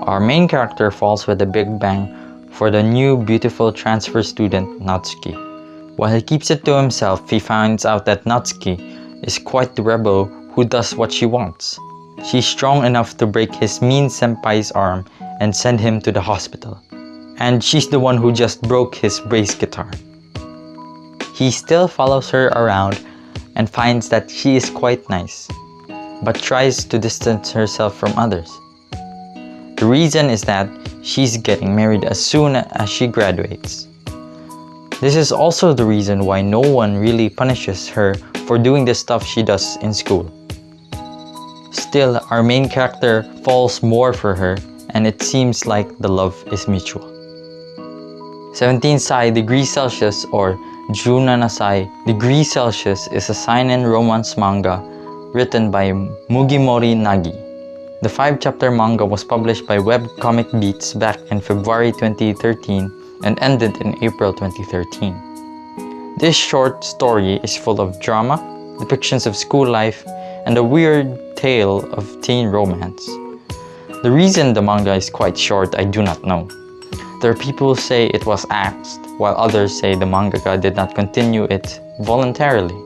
Our main character falls with a big bang for the new beautiful transfer student Natsuki. While he keeps it to himself, he finds out that Natsuki is quite the rebel who does what she wants. She's strong enough to break his mean senpai's arm and send him to the hospital. And she's the one who just broke his bass guitar. He still follows her around and finds that she is quite nice, but tries to distance herself from others. The reason is that she's getting married as soon as she graduates. This is also the reason why no one really punishes her for doing the stuff she does in school. Still, our main character falls more for her, and it seems like the love is mutual. 17 Sai Degrees Celsius or Junanasai Degrees Celsius is a seinen romance manga written by Mugimori Nagi. The 5-chapter manga was published by Webcomic Beats back in February 2013 and ended in April 2013. This short story is full of drama, depictions of school life, and a weird tale of teen romance. The reason the manga is quite short, I do not know. There are people who say it was axed, while others say the mangaka did not continue it voluntarily.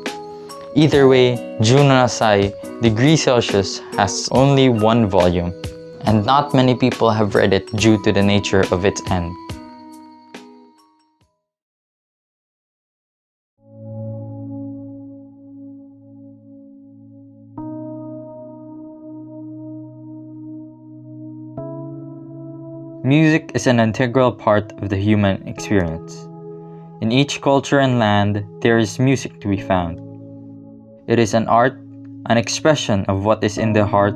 Either way, Junanasai Degrees Celsius has only one volume, and not many people have read it due to the nature of its end. Music is an integral part of the human experience. In each culture and land, there is music to be found. It is an art, an expression of what is in the heart,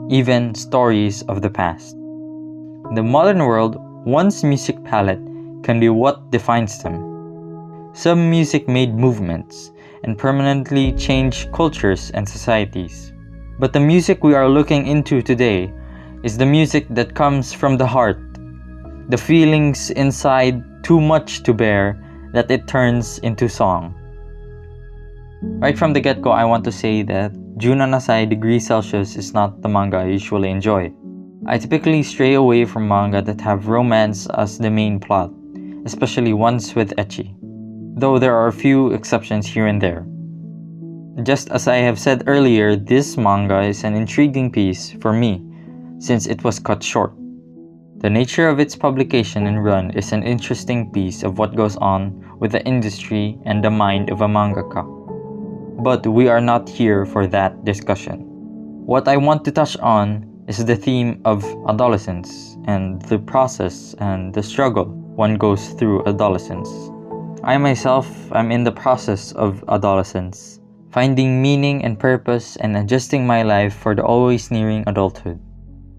even stories of the past. In the modern world, one's music palette can be what defines them. Some music made movements and permanently changed cultures and societies. But the music we are looking into today is the music that comes from the heart, the feelings inside too much to bear that it turns into song. Right from the get-go, I want to say that Junanasai Degrees Celsius is not the manga I usually enjoy. I typically stray away from manga that have romance as the main plot, especially ones with ecchi, though there are a few exceptions here and there. Just as I have said earlier, this manga is an intriguing piece for me, since it was cut short. The nature of its publication and run is an interesting piece of what goes on with the industry and the mind of a mangaka. But we are not here for that discussion. What I want to touch on is the theme of adolescence and the process and the struggle one goes through adolescence. I myself am in the process of adolescence, finding meaning and purpose and adjusting my life for the always nearing adulthood.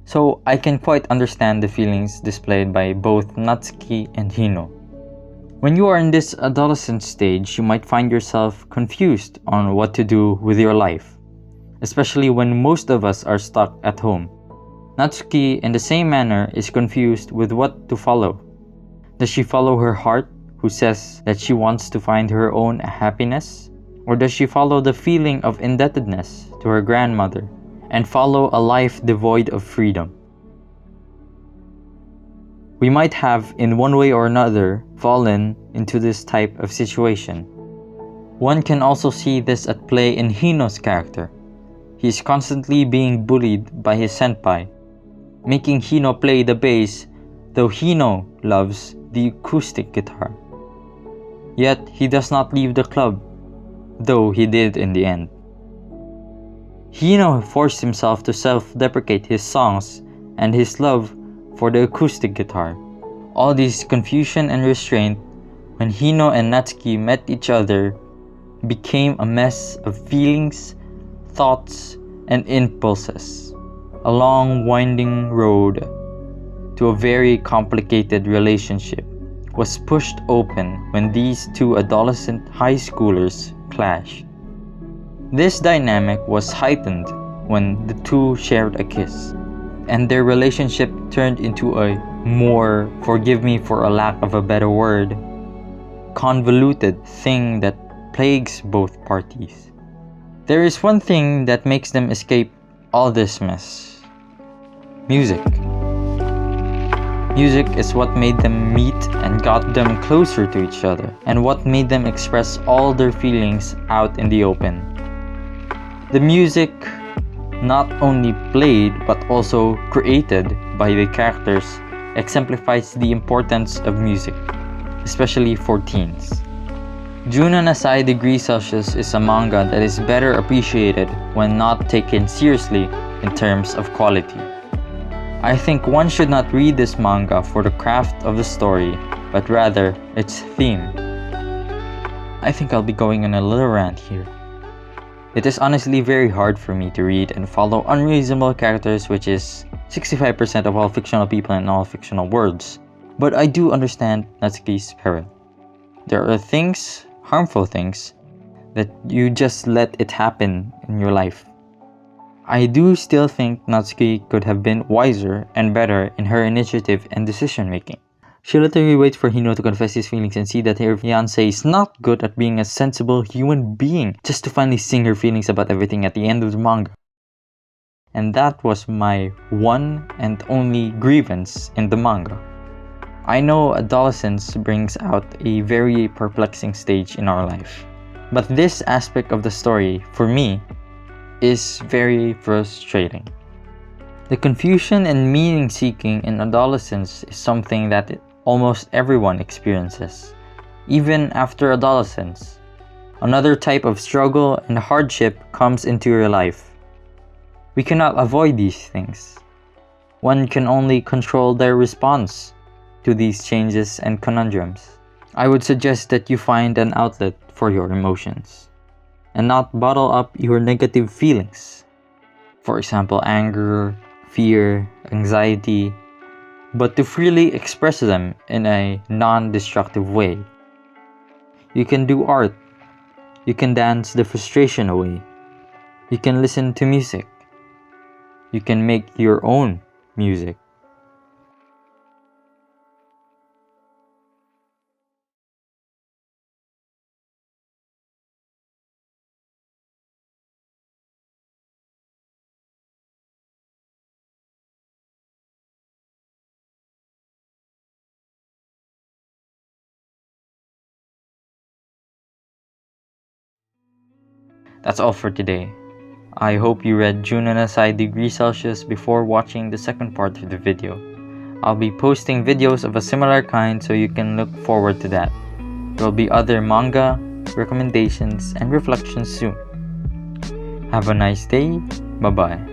So I can quite understand the feelings displayed by both Natsuki and Hino. When you are in this adolescent stage, you might find yourself confused on what to do with your life, especially when most of us are stuck at home. Natsuki, in the same manner, is confused with what to follow. Does she follow her heart, who says that she wants to find her own happiness? Or does she follow the feeling of indebtedness to her grandmother and follow a life devoid of freedom? We might have, in one way or another, fallen into this type of situation. One can also see this at play in Hino's character. He is constantly being bullied by his senpai, making Hino play the bass, though Hino loves the acoustic guitar. Yet he does not leave the club, though he did in the end. Hino forced himself to self-deprecate his songs and his love for the acoustic guitar. All this confusion and restraint, when Hino and Natsuki met each other, became a mess of feelings, thoughts, and impulses. A long winding road to a very complicated relationship was pushed open when these two adolescent high schoolers clashed. This dynamic was heightened when the two shared a kiss, and their relationship turned into a more, forgive me for a lack of a better word, convoluted thing that plagues both parties. There is one thing that makes them escape all this mess: music. Music is what made them meet and got them closer to each other, and what made them express all their feelings out in the open. The music not only played but also created by the characters exemplifies the importance of music, especially for teens. June on a Side Degree Celsius is a manga that is better appreciated when not taken seriously in terms of quality. I think one should not read this manga for the craft of the story, but rather its theme. I think I'll be going on a little rant here. It is honestly very hard for me to read and follow unreasonable characters, which is 65% of all fictional people in all fictional worlds. But I do understand Natsuki's peril. There are things, harmful things, that you just let it happen in your life. I do still think Natsuki could have been wiser and better in her initiative and decision making. She literally waits for Hino to confess his feelings and see that her fiancé is not good at being a sensible human being, just to finally sing her feelings about everything at the end of the manga. And that was my one and only grievance in the manga. I know adolescence brings out a very perplexing stage in our life, but this aspect of the story, for me, is very frustrating. The confusion and meaning-seeking in adolescence is something that almost everyone experiences, even after adolescence. Another type of struggle and hardship comes into your life. We cannot avoid these things. One can only control their response to these changes and conundrums. I would suggest that you find an outlet for your emotions and not bottle up your negative feelings. For example, anger, fear, anxiety, but to freely express them in a non-destructive way. You can do art. You can dance the frustration away. You can listen to music. You can make your own music. That's all for today. I hope you read June on a Side Degree Celsius before watching the second part of the video. I'll be posting videos of a similar kind, so you can look forward to that. There will be other manga, recommendations, and reflections soon. Have a nice day. Bye-bye.